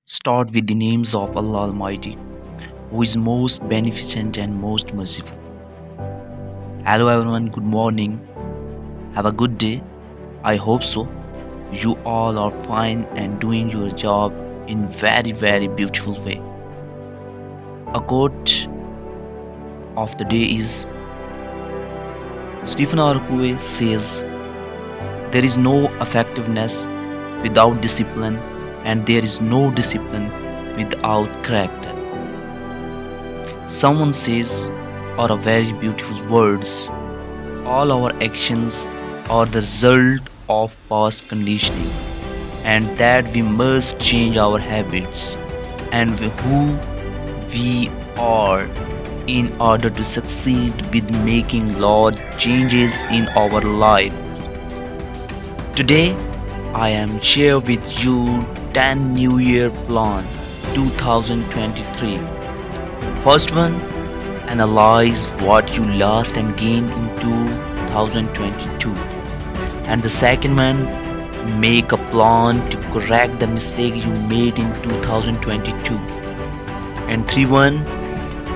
Start with the names of Allah Almighty, who is most beneficent and most merciful. Hello everyone, good morning. Have a good day. I hope so. You all are fine and doing your job in very beautiful way. A quote of the day is Stephen R. Covey says, there is no effectiveness without discipline, and there is no discipline without character. Someone says, or a very beautiful words, all our actions are the result of past conditioning, and that we must change our habits and who we are in order to succeed with making large changes in our life. Today, I am share with you 10 New Year plan 2023. First one, analyze what you lost and gained in 2022. And the second one, make a plan to correct the mistake you made in 2022. And three one,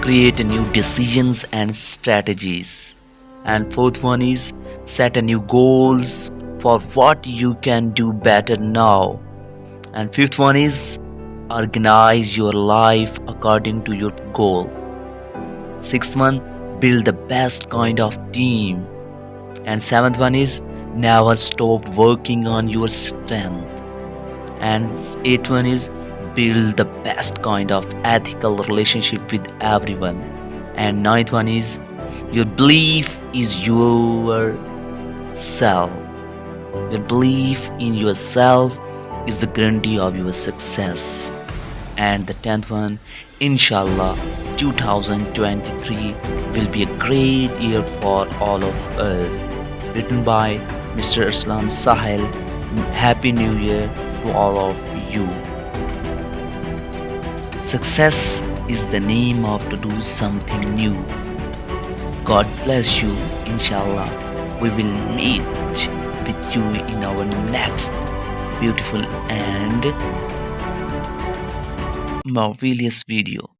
create a new decisions and strategies. And fourth one is set a new goals for what you can do better now. And fifth one is organize your life according to your goal. Sixth one, build the best kind of team. And seventh one is never stop working on your strength. And eighth one is build the best kind of ethical relationship with everyone. And ninth one is your belief is your self. Your belief in yourself is the guarantee of your success. And the 10th one, inshallah, 2023 will be a great year for all of us. Written by Mr. Arslan Sahil. Happy New Year to all of you. Success is the name of to do something new. God bless you, inshallah. We will meet with you in our next beautiful and marvelous video.